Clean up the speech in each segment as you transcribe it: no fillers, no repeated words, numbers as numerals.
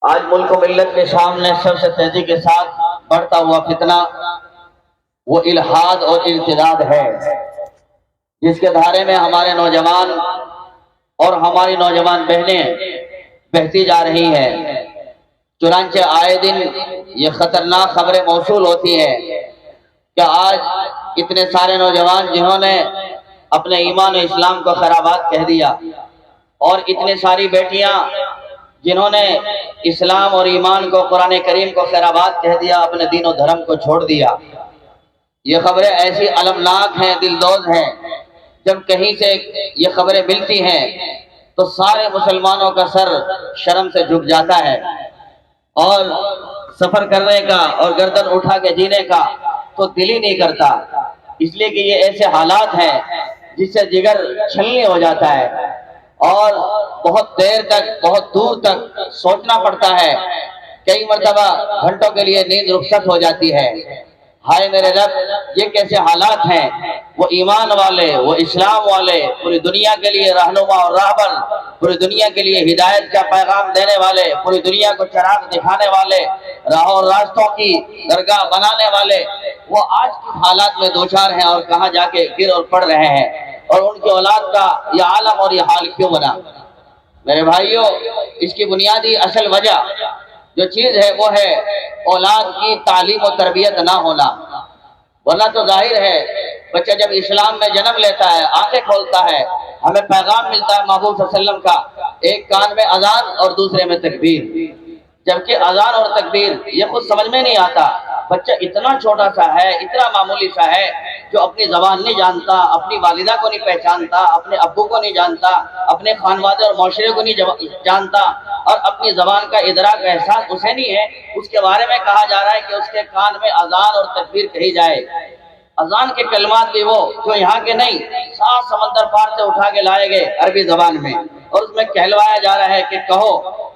آج ملک و ملت کے سامنے سب سے تیزی کے ساتھ بڑھتا ہوا فتنہ وہ الحاد اور ارتداد ہے، جس کے دھارے میں ہمارے نوجوان اور ہماری نوجوان بہنیں بہتی جا رہی ہیں۔ چنانچہ آئے دن یہ خطرناک خبریں موصول ہوتی ہیں کہ آج اتنے سارے نوجوان جنہوں نے اپنے ایمان و اسلام کو خرابات کہہ دیا، اور اتنی ساری بیٹیاں جنہوں نے اسلام اور ایمان کو، قرآن کریم کو خیرآباد کہہ دیا، اپنے دین و دھرم کو چھوڑ دیا۔ یہ خبریں ایسی المناک ہیں، دلدوز ہیں، جب کہیں سے یہ خبریں ملتی ہیں تو سارے مسلمانوں کا سر شرم سے جھک جاتا ہے، اور سفر کرنے کا اور گردن اٹھا کے جینے کا تو دل ہی نہیں کرتا، اس لیے کہ یہ ایسے حالات ہیں جس سے جگر چھلنی ہو جاتا ہے، اور بہت دیر تک، بہت دور تک سوچنا پڑتا ہے، کئی مرتبہ گھنٹوں کے لیے نیند رخصت ہو جاتی ہے۔ ہائے میرے رب، یہ کیسے حالات ہیں؟ وہ ایمان والے، وہ اسلام والے، پوری دنیا کے لیے رہنما اور راہبر، پوری دنیا کے لیے ہدایت کا پیغام دینے والے، پوری دنیا کو چراغ دکھانے والے، راہ اور راستوں کی درگاہ بنانے والے، وہ آج کی حالات میں دوچار ہیں اور کہاں جا کے گر اور پڑ رہے ہیں، اور ان کی اولاد کا یہ عالم اور یہ حال کیوں بنا؟ میرے بھائیوں، اس کی بنیادی اصل وجہ جو چیز ہے وہ ہے اولاد کی تعلیم و تربیت نہ ہونا۔ ورنہ تو ظاہر ہے، بچہ جب اسلام میں جنم لیتا ہے، آنکھیں کھولتا ہے، ہمیں پیغام ملتا ہے محبوب صلی اللہ علیہ وسلم کا، ایک کان میں اذان اور دوسرے میں تکبیر، جبکہ اذان اور تکبیر یہ خود سمجھ میں نہیں آتا۔ بچہ اتنا چھوٹا سا ہے، اتنا معمولی سا ہے، جو اپنی زبان نہیں جانتا، اپنی والدہ کو نہیں پہچانتا، اپنے ابو کو نہیں جانتا، اپنے خانوادے اور معاشرے کو نہیں جانتا، اور اپنی زبان کا ادراک احساس اسے نہیں ہے، اس کے بارے میں کہا جا رہا ہے کہ اس کے کان میں اذان اور تکبیر کہی جائے۔ اذان کے کلمات بھی وہ جو یہاں کے نہیں، سات سمندر پار سے اٹھا کے لائے گئے عربی زبان میں، اور اس میں کہلوایا جا رہا ہے کہ کہو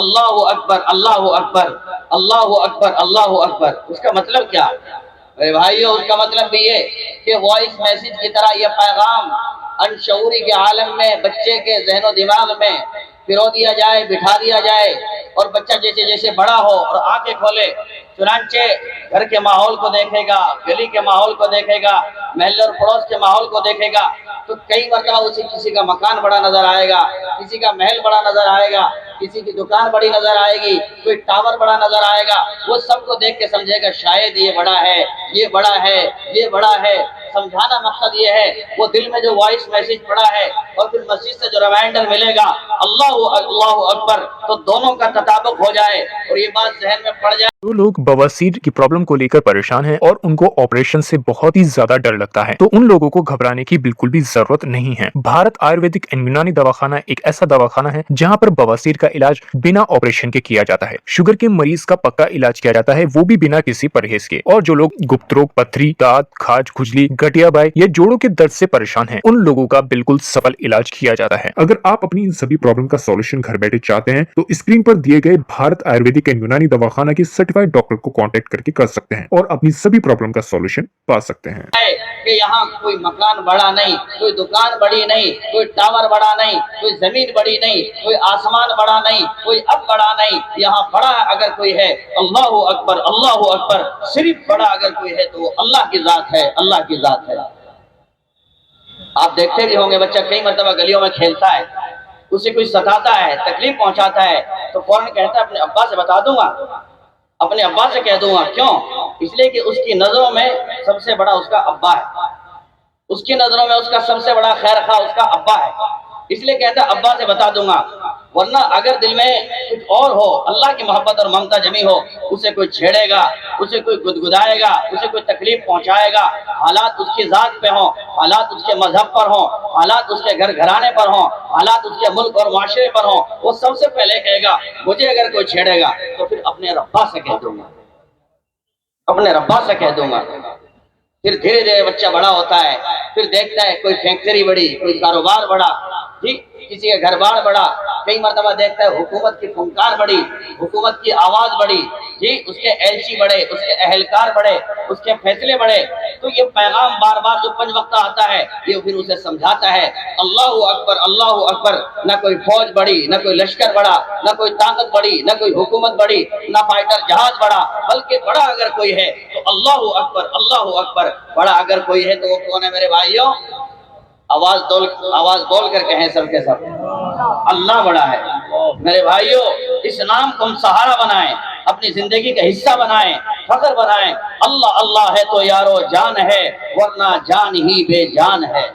اللہ اکبر، اللہ اکبر، اللہ اکبر، اللہ اکبر۔ اس کا مطلب کیا؟ میرے بھائیو، اس کا مطلب بھی یہ کہ وائس میسج کی طرح یہ پیغام انشعوری کے عالم میں بچے کے ذہن و دماغ میں پرو دیا جائے، بٹھا دیا جائے، اور بچہ جیسے جیسے بڑا ہو اور آنکھیں کھولے، چنانچہ گھر کے ماحول کو دیکھے گا، گلی کے ماحول کو دیکھے گا، محلے اور پڑوس کے ماحول کو دیکھے گا، تو کئی مرتبہ اسے کسی کا مکان بڑا نظر آئے گا، کسی کا محل بڑا نظر آئے گا، کسی کی دکان بڑی نظر آئے گی، کوئی ٹاور بڑا نظر آئے گا، وہ سب کو دیکھ کے سمجھے گا شاید یہ بڑا ہے، یہ بڑا ہے، یہ بڑا ہے۔ سمجھانا مقصد یہ ہے، وہ دل میں جو وائس میسج پڑا ہے اور پھر مسجد سے جو ریمائنڈر ملے گا اللہ اللہ اکبر، تو دونوں کا تطابق ہو جائے اور یہ بات ذہن میں پڑ جائے۔ جو لوگ بواسیر کی پرابلم کو لے کر پریشان ہیں اور ان کو آپریشن سے بہت ہی زیادہ ڈر لگتا ہے، تو ان لوگوں کو گھبرانے کی بالکل بھی ضرورت نہیں ہے۔ بھارت آیورویدک اینڈ یونانی دواخانہ ایک ایسا دواخانہ ہے جہاں پر بواسیر کا علاج بنا آپریشن کے کیا جاتا ہے۔ شوگر کے مریض کا پکا علاج کیا جاتا ہے، وہ بھی بنا کسی پرہیز کے۔ اور جو لوگ گپت روگ، پتھری، دانت، کھاج، کھجلی، گٹیا بائی یا جوڑوں کے درد سے پریشان ہیں، ان لوگوں کا بالکل سفل علاج کیا جاتا ہے۔ اگر آپ اپنی ان سبھی پرابلم کا سولوشن گھر بیٹھے چاہتے ہیں تو اسکرین پر دیے گئے بھارت آیورویدک اینڈ یونانی دواخانہ کی سرٹیفائڈ ڈاکٹر کو کانٹیکٹ کر کے کر سکتے ہیں اور اپنی سبھی پرابلم کا سولوشن پا سکتے ہیں۔ کہ یہاں کوئی مکان بڑا نہیں، کوئی دکان بڑی نہیں، کوئی ٹاور بڑا نہیں، کوئی زمین بڑی نہیں، کوئی آسمان بڑا نہیں، کوئی اب بڑا نہیں، یہاں بڑا اگر کوئی ہے اللہ اکبر، اللہ اکبر، صرف بڑا اگر کوئی ہے تو وہ اللہ کی ذات ہے، اللہ کی ذات ہے۔ آپ دیکھتے بھی ہوں گے، بچہ کئی مرتبہ گلیوں میں کھیلتا ہے، اسے کوئی ستاتا ہے، تکلیف پہنچاتا ہے، تو فوراً کہتا ہے اپنے ابا سے بتا دوں گا، اپنے ابا سے کہہ دوں گا۔ کیوں؟ اس لیے کہ اس کی نظروں میں سب سے بڑا اس کا ابا ہے، اس کی نظروں میں اس کا سب سے بڑا خیر خواہ اس کا ابا ہے، اس لیے کہتا ہے ابا سے بتا دوں گا۔ ورنہ اگر دل میں کچھ اور ہو، اللہ کی محبت اور ممتا جمی ہو، اسے کوئی چھیڑے گا، اسے کوئی گدگدائے گا، اسے کوئی تکلیف پہنچائے گا، حالات اس کی ذات پہ ہوں، حالات اس کے مذہب پر ہوں، حالات اس کے گھر گھرانے پر ہوں، حالات اس کے ملک اور معاشرے پر ہوں، وہ سب سے پہلے کہے گا مجھے اگر کوئی چھیڑے گا تو پھر اپنے ربا سے کہہ دوں گا، اپنے ربا سے کہہ دوں گا۔ پھر دھیرے دھیرے بچہ بڑا ہوتا ہے، پھر دیکھتا ہے کوئی فیکٹری بڑی، کوئی کاروبار بڑا، جی کسی کے گھر بار بڑا، کئی مرتبہ دیکھتا ہے حکومت کی فنکار بڑی، حکومت کی آواز بڑی، جی اس کے ایلچی بڑے، اس کے اہلکار بڑے، اس کے فیصلے بڑے، تو یہ پیغام بار بار جو 5 وقت آتا ہے یہ پھر اسے سمجھاتا ہے اللہ اکبر اللہ اکبر، نہ کوئی فوج بڑی، نہ کوئی لشکر بڑا، نہ کوئی طاقت بڑی، نہ کوئی حکومت بڑی، نہ فائٹر جہاز بڑا، بلکہ بڑا اگر کوئی ہے تو اللہ اکبر، بڑا اگر کوئی ہے تو وہ کون ہے میرے بھائیوں؟ آواز بول کر کہیں سب کے سب، اللہ بڑا ہے میرے بھائیوں۔ اس نام کو ہم سہارا بنائیں، اپنی زندگی کا حصہ بنائیں، فخر بنائیں۔ اللہ اللہ ہے تو یارو جان ہے، ورنہ جان ہی بے جان ہے۔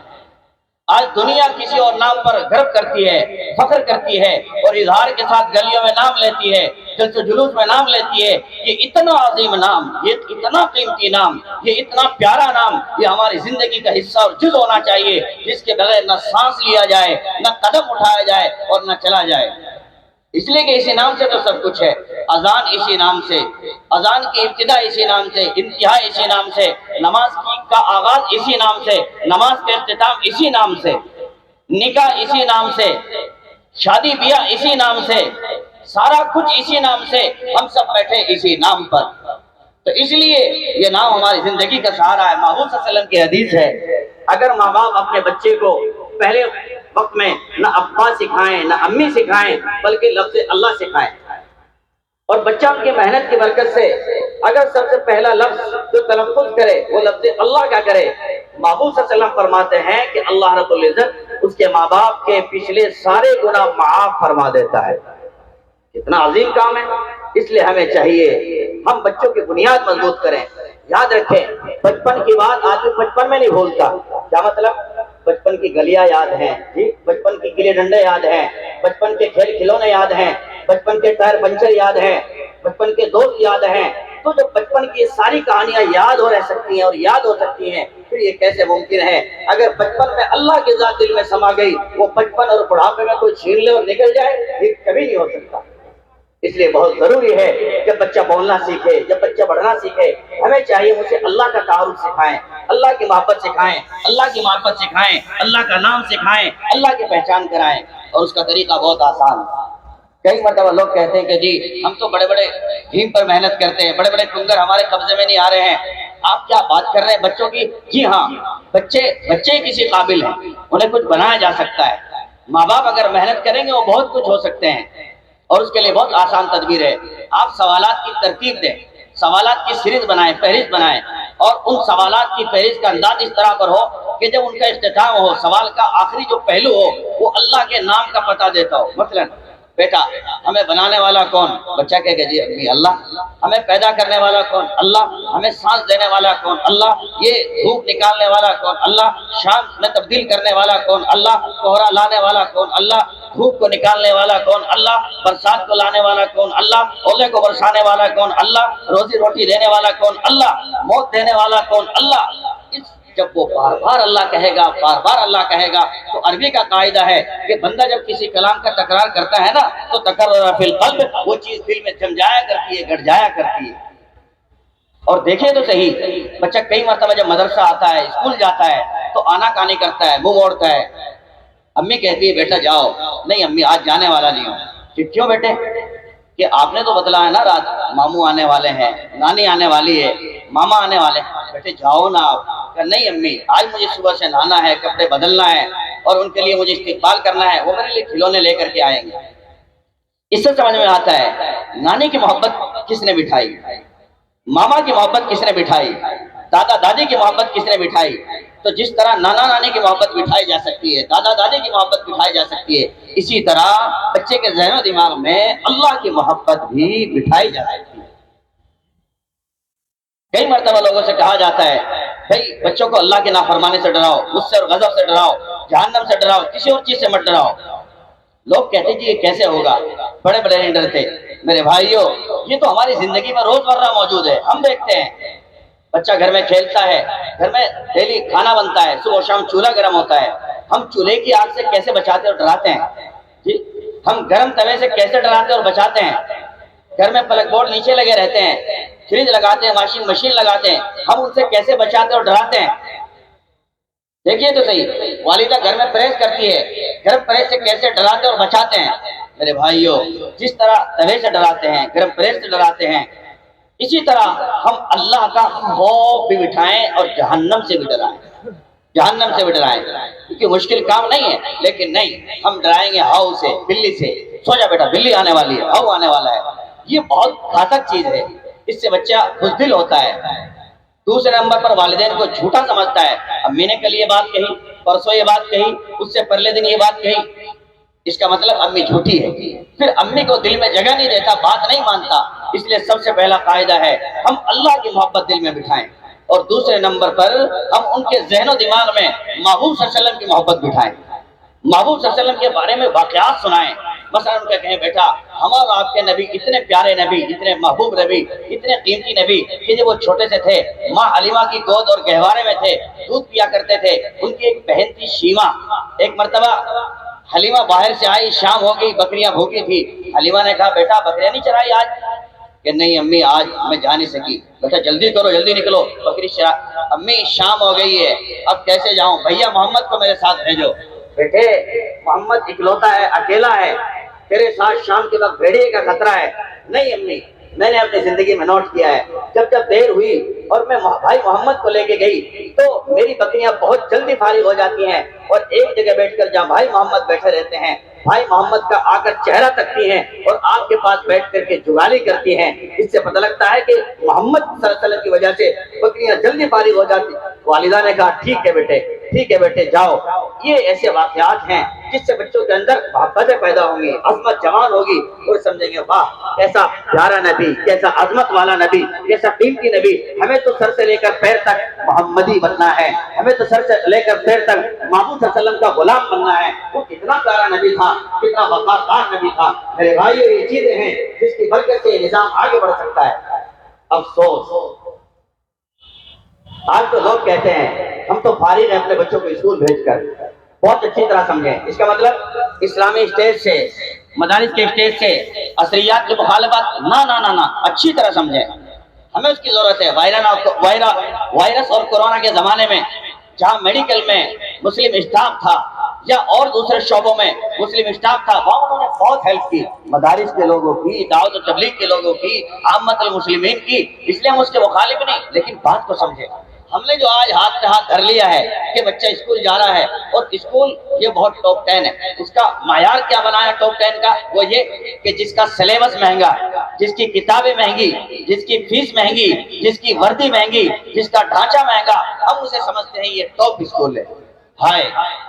آج دنیا کسی اور نام پر گرو کرتی ہے، فخر کرتی ہے اور اظہار کے ساتھ گلیوں میں نام لیتی ہے، جلسے جلوس میں نام لیتی ہے۔ یہ اتنا عظیم نام، یہ اتنا قیمتی نام، یہ اتنا پیارا نام، یہ ہماری زندگی کا حصہ اور جز ہونا چاہیے، جس کے بغیر نہ سانس لیا جائے، نہ قدم اٹھایا جائے اور نہ چلا جائے۔ اس لیے کہ اسی نام سے تو سب کچھ ہے۔ اذان اسی نام سے، اذان کی ابتدا اسی نام سے، انتہا اسی نام سے، نماز کا آغاز اسی نام سے، نماز کا اختتام اسی نام سے، نکاح اسی نام سے، شادی بیاہ اسی نام سے، سارا کچھ اسی نام سے، ہم سب بیٹھے اسی نام پر۔ تو اس لیے یہ نام ہماری زندگی کا سہارا ہے۔ محمود صلی اللہ علیہ وسلم کی حدیث ہے، اگر ماں باپ اپنے بچے کو پہلے وقت میں نہ ابا سکھائیں نہ امی سکھائیں بلکہ لفظ اللہ سکھائیں، اور بچہ ان کی محنت کی برکت سے اگر سب سے پہلا لفظ جو تلفظ کرے وہ لفظ اللہ کا کرے، محبوب صلی اللہ علیہ وسلم فرماتے ہیں کہ اللہ رب العزت اس کے ماں باپ کے پچھلے سارے گناہ معاف فرما دیتا ہے۔ کتنا عظیم کام ہے۔ اس لیے ہمیں چاہیے ہم بچوں کی بنیاد مضبوط کریں۔ یاد رکھیں بچپن کی بات آدمی بچپن میں نہیں بھولتا۔ کیا مطلب؟ بچپن کی گلیاں یاد ہیں جی، بچپن کی گلی ڈنڈے یاد ہیں، بچپن کے کھیل کھلونے یاد ہیں، بچپن کے ٹائر پنچر یاد ہیں، بچپن کے دوست یاد ہیں۔ تو جب بچپن کی ساری کہانیاں یاد ہو رہ سکتی ہیں اور یاد ہو سکتی ہیں، پھر یہ کیسے ممکن ہے اگر بچپن میں اللہ کی ذات دل میں سما گئی، وہ بچپن اور بڑھاپے میں کوئی چھین لے اور نکل جائے؟ یہ کبھی نہیں ہو سکتا۔ اس لیے بہت ضروری ہے جب بچہ بولنا سیکھے، جب بچہ پڑھنا سیکھے، ہمیں چاہیے اسے اللہ کا تعارف سکھائیں، اللہ کی محبت سکھائیں، اللہ کی محبت سکھائیں، اللہ کا نام سکھائیں، اللہ کی پہچان کرائیں۔ اور اس کا طریقہ بہت آسان ہے۔ کئی مرتبہ لوگ کہتے ہیں کہ جی ہم تو بڑے بڑے ٹیم پر محنت کرتے ہیں، بڑے بڑے ٹنگر ہمارے قبضے میں نہیں آ رہے ہیں، آپ کیا بات کر رہے ہیں بچوں کی؟ جی ہاں، بچے کسی قابل ہیں، انہیں کچھ بنایا جا سکتا ہے۔ ماں باپ اگر محنت کریں گے وہ بہت کچھ ہو سکتے ہیں، اور اس کے لیے بہت آسان تدبیر ہے۔ آپ سوالات کی ترتیب دیں، سوالات کی سیریز بنائیں، فہرست بنائیں، اور ان سوالات کی فہرست کا انداز اس طرح پر ہو کہ جب ان کا اختتام ہو، سوال کا آخری جو پہلو ہو وہ اللہ کے نام کا پتہ دیتا ہو۔ مثلا بیٹا ہمیں بنانے والا کون؟ بچہ کہے کہ جی امی اللہ۔ ہمیں پیدا کرنے والا کون؟ اللہ۔ ہمیں سانس دینے والا کون؟ اللہ۔ یہ دھوپ نکالنے والا کون؟ اللہ۔ شام میں تبدیل کرنے والا کون؟ اللہ۔ کوہرا لانے والا کون؟ اللہ۔ دھوپ کو نکالنے والا کون؟ اللہ۔ برسات کو لانے والا کون؟ اللہ۔ اولے کو برسانے والا کون؟ اللہ۔ روزی روٹی دینے والا کون؟ اللہ۔ موت دینے والا کون؟ اللہ۔ جب وہ بار بار اللہ کہے گا، بار بار اللہ کہے گا، تو عربی کا قاعدہ ہے کہ بندہ جب کسی کلام کا تکرار کرتا ہے نا تو تکرر فی القلب، وہ چیز دل میں جم جایا کرتی ہے، گھٹ جایا کرتی ہے۔ اور دیکھیں تو صحیح، بچہ کئی مرتبہ جب مدرسہ آتا ہے، اسکول جاتا ہے تو آنا کانی کرتا ہے، منہ موڑتا ہے۔ امی کہتی ہے بیٹا جاؤ، نہیں امی آج جانے والا نہیں ہوں۔ کیوں بیٹے؟ کہ آپ نے تو بتلایا نا رات ماموں آنے والے ہیں، نانی آنے والی ہے، ماما آنے والے ہیں، بیٹے جاؤ نا آپ۔ کہ نہیں امی آج مجھے صبح سے نہانا ہے، کپڑے بدلنا ہے، اور ان کے لیے مجھے استقبال کرنا ہے، وہ میرے لیے کھلونے لے کر کے آئیں گے۔ اس سے سمجھ میں آتا ہے نانی کی محبت کس نے بٹھائی، ماما کی محبت کس نے بٹھائی، دادا دادی کی محبت کس نے بٹھائی۔ تو جس طرح نانا نانی کی محبت بٹھائی جا سکتی ہے، دادا دادی کی محبت بٹھائی جا سکتی ہے، اسی طرح بچے کے ذہن و دماغ میں اللہ کی محبت بھی بٹھائی جا سکتی ہے۔ کئی مرتبہ لوگوں سے کہا جاتا ہے بھائی بچوں کو اللہ کے نافرمانے سے ڈراؤ، غصے اور غضب سے ڈراؤ، جہنم سے ڈراؤ، کسی اور چیز سے مت ڈراؤ۔ لوگ کہتے ہیں جی یہ کیسے ہوگا، بڑے بڑے نہیں ڈرتے۔ میرے بھائیوں یہ تو ہماری زندگی میں روزمرہ موجود ہے، ہم دیکھتے ہیں بچہ گھر میں کھیلتا ہے، گھر میں ڈیلی کھانا بنتا ہے، صبح شام چولہا گرم ہوتا ہے، ہم چولہے کی آگ سے کیسے بچاتے اور ڈراتے ہیں جی، ہم گرم توے سے کیسے ڈراتے اور بچاتے ہیں، گھر میں پلگ بورڈ نیچے لگے رہتے ہیں، فریج لگاتے ہیں، واشنگ مشین لگاتے ہیں، ہم ان سے کیسے بچاتے اور ڈراتے ہیں۔ دیکھیے تو صحیح، والدہ گھر میں پریس کرتی ہے، گرم پریس سے کیسے ڈراتے اور بچاتے ہیں۔ میرے بھائیوں جس طرح توے سے ڈراتے ہیں، گرم پریس سے ڈراتے ہیں، اسی طرح ہم اللہ کا خوف بھی بٹھائیں اور جہنم سے بھی ڈرائیں، جہنم سے بھی ڈرائیں، کیونکہ مشکل کام نہیں ہے، لیکن نہیں، ہم ڈرائیں گے ہاؤ سے، بلی سے، سو جا بیٹا بلی آنے والی ہے، ہاؤ آنے والا ہے، یہ بہت گھاتک چیز ہے، اس سے بچہ بزدل ہوتا ہے۔ دوسرے نمبر پر والدین کو جھوٹا سمجھتا ہے، امی نے کل یہ بات کہی، پرسوں یہ بات کہی، اس سے پہلے دن یہ بات کہی، اس کا مطلب امی جھوٹی ہے، پھر امی کو دل میں جگہ نہیں دیتا، بات نہیں مانتا۔ اس لیے سب سے پہلا قاعدہ ہے ہم اللہ کی محبت دل میں بٹھائیں، اور دوسرے نمبر پر ہم ان کے ذہن و دماغ میں محبوب صلی اللہ علیہ وسلم کی محبت بٹھائیں، محبوب صلی اللہ علیہ وسلم کے بارے میں واقعات سنائیں۔ مثلا ان کا کہیں بیٹا ہمارا آپ کے نبی اتنے پیارے نبی، اتنے محبوب نبی، اتنے قیمتی نبی کہ جب وہ چھوٹے سے تھے ماں حلیمہ کی گود اور گہوارے میں تھے، دودھ پیا کرتے تھے، ان کی ایک بہن تھی شیمہ، ایک مرتبہ حلیمہ باہر سے آئی، شام ہو گئی، بکریاں بھوکی تھی، حلیمہ نے کہا بیٹا بکریاں نہیں چرائی آج؟ کہ نہیں امی آج میں جا نہیں سکی۔ بیٹا جلدی کرو، جلدی نکلو، بکری امی شام ہو گئی ہے، اب کیسے جاؤں؟ بھیا محمد کو میرے ساتھ بھیجو۔ بیٹے محمد اکلوتا ہے، اکیلا ہے، تیرے ساتھ شام کے وقت بھیڑیے کا خطرہ ہے۔ نہیں امی، میں نے اپنی زندگی میں نوٹ کیا ہے، جب جب دیر ہوئی اور میں بھائی محمد کو لے کے گئی تو میری بکریاں بہت جلدی فارغ ہو جاتی ہیں، اور ایک جگہ بیٹھ کر جہاں بھائی محمد بیٹھے رہتے ہیں، بھائی محمد کا آ کر چہرہ تکتی ہیں اور آپ کے پاس بیٹھ کر کے جگالی کرتی ہیں۔ اس سے پتہ لگتا ہے کہ محمد صلی اللہ علیہ وسلم کی وجہ سے بکریاں جلدی فارغ ہو جاتی۔ والدہ نے کہا ٹھیک ہے بیٹے، ٹھیک ہے بیٹے جاؤ۔ یہ ایسے واقعات ہیں جس سے بچوں کے اندر محبتیں پیدا ہوں گی، عظمت جوان ہوگی، اور سمجھیں گے واہ کیسا پیارا نبی، کیسا عظمت والا نبی، کیسا قیمتی نبی۔ ہمیں تو سر سے لے کر پیر تک محمدی بننا ہے، ہمیں تو سر سے لے کر پیر تک محمود صلی اللہ علیہ وسلم کا غلام بننا ہے۔ وہ کتنا پیارا نبی تھا، کتنا وفادار نبی تھا۔ میرے بھائیو یہ چیزیں ہیں جس کی برکت سے یہ نظام آگے بڑھ سکتا ہے۔ افسوس آج تو لوگ کہتے ہیں ہم تو فارغ ہیں اپنے بچوں کو اسکول بھیج کر۔ بہت اچھی طرح سمجھیں، اس کا مطلب اسلامی اسٹیج سے، مدارس کے اسٹیج سے عصریات کی مخالفت نہ اچھی طرح سمجھیں، ہمیں اس کی ضرورت ہے۔ وائرس اور کورونا کے زمانے میں جہاں میڈیکل میں مسلم اسٹاف تھا یا اور دوسرے شعبوں میں مسلم اسٹاف تھا، وہاں انہوں نے بہت ہیلپ کی، مدارس کے لوگوں کی، دعوت و تبلیغ کے لوگوں کی، عامت المسلمین کی۔ اس لیے ہم اس کے مخالف نہیں، لیکن بات کو سمجھیں۔ ہم نے جو آج ہاتھ میں ہاتھ دھر لیا ہے کہ بچہ اسکول جا رہا ہے، اور اسکول یہ بہت ٹاپ 10 ہے، اس کا معیار کیا بنایا ٹاپ 10 کا؟ وہ یہ کہ جس کا سلیبس مہنگا، جس کی کتابیں مہنگی، جس کی فیس مہنگی، جس کی وردی مہنگی، جس کا ڈھانچہ مہنگا، ہم اسے سمجھتے ہیں یہ ٹاپ اسکول ہے۔ ہائے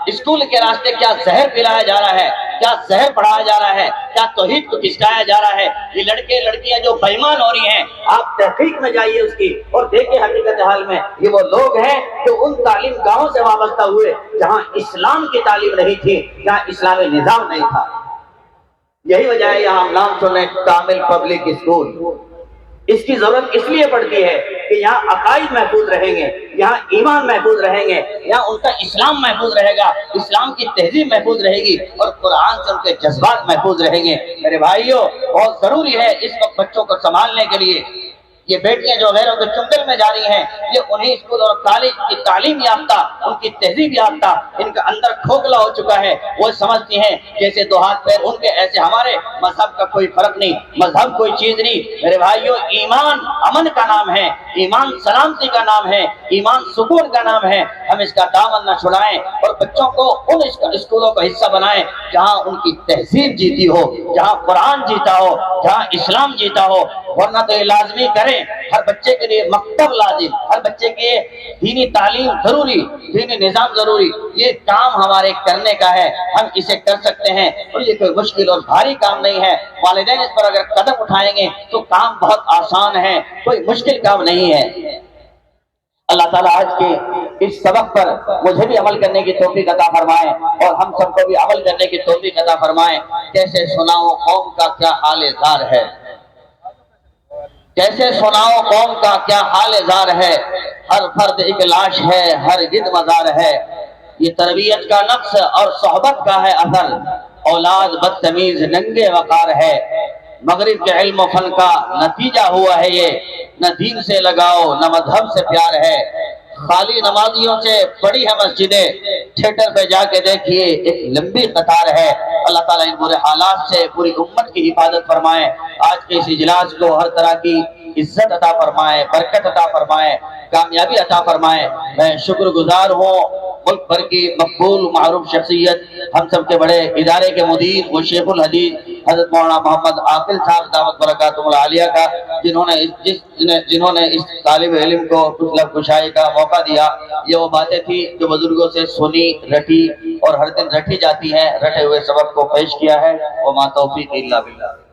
اسکول کے راستے کیا زہر پلایا جا رہا ہے، کیا زہر پڑھایا جا رہا ہے، کیا توحید کو کھسکایا جا رہا ہے۔ یہ لڑکے لڑکیاں جو بے ایمان ہو رہی ہیں، آپ تحقیق میں جائیے اس کی اور دیکھیں حقیقت حال میں یہ وہ لوگ ہیں جو ان تعلیم گاہوں سے وابستہ ہوئے جہاں اسلام کی تعلیم نہیں تھی، جہاں اسلامی نظام نہیں تھا۔ یہی وجہ ہے یہاں ہم نام سن رہے ہیں کامل پبلک اسکول۔ اس کی ضرورت اس لیے پڑتی ہے کہ یہاں عقائد محفوظ رہیں گے، یہاں ایمان محفوظ رہیں گے، یہاں ان کا اسلام محفوظ رہے گا، اسلام کی تہذیب محفوظ رہے گی، اور قرآن سے ان کے جذبات محفوظ رہیں گے۔ میرے بھائیوں بہت ضروری ہے اس وقت بچوں کو سنبھالنے کے لیے۔ یہ بیٹیاں جو غیروں کے چنگل میں جا رہی ہیں، یہ انہیں اسکول اور کالج کی تعلیم یافتہ، ان کی تہذیب یافتہ، ان کا اندر کھوکھلا ہو چکا ہے۔ وہ سمجھتی ہیں جیسے دو ہاتھ پیر ان کے ایسے ہمارے، مذہب کا کوئی فرق نہیں، مذہب کوئی چیز نہیں۔ میرے بھائیوں ایمان امن کا نام ہے، ایمان سلامتی کا نام ہے، ایمان سکون کا نام ہے۔ ہم اس کا دامن نہ چھڑائیں اور بچوں کو ان اسکولوں کا حصہ بنائیں جہاں ان کی تہذیب جیتی ہو، جہاں قرآن جیتا ہو، جہاں اسلام جیتا ہو۔ ورنہ تو یہ لازمی کریں ہر بچے کے لیے مکتب لازم، ہر بچے کے لیے دینی تعلیم ضروری، دینی نظام ضروری۔ یہ کام ہمارے کرنے کا ہے، ہم اسے کر سکتے ہیں، اور یہ کوئی مشکل اور بھاری کام نہیں ہے۔ والدین اس پر اگر قدم اٹھائیں گے تو کام بہت آسان ہے، کوئی مشکل کام نہیں ہے۔ اللہ تعالیٰ آج کے اس سبق پر مجھے بھی عمل کرنے کی توفیق عطا فرمائے، اور ہم سب کو بھی عمل کرنے کی توفیق عطا فرمائے۔ کیسے سناؤ قوم کا کیا حال زار ہے، کیسے سناؤ قوم کا کیا حال زار ہے، ہر فرد ایک لاش ہے، ہر گد مزار ہے۔ یہ تربیت کا نقص اور صحبت کا ہے اثر، اولاد بدتمیز ننگے وقار ہے۔ مغرب کے علم و فن کا نتیجہ ہوا ہے یہ، نہ دین سے لگاؤ نہ مذہب سے پیار ہے۔ خالی نمازیوں سے پڑی ہے مسجدیں، تھیٹر پہ جا کے دیکھیے ایک لمبی قطار ہے۔ اللہ تعالیٰ ان برے حالات سے پوری امت کی حفاظت فرمائے۔ آج کے اس اجلاس کو ہر طرح کی عزت عطا فرمائے، برکت عطا فرمائے، کامیابی عطا فرمائے۔ میں شکر گزار ہوں ملک بھر کی مقبول معروف شخصیت، ہم سب کے بڑے ادارے کے مدیر وہ شیخ الحدیث حضرت مولانا محمد عاقل صاحب دعوت برکاتہ العالیہ کا، جنہوں نے اس طالب علم کو کچھ لفظ گشائی کا موقع دیا۔ یہ وہ باتیں تھی جو بزرگوں سے سنی، رٹی اور ہر دن رٹی جاتی ہیں، رٹے ہوئے سبق کو پیش کیا ہے۔ وما توفیق الا باللہ۔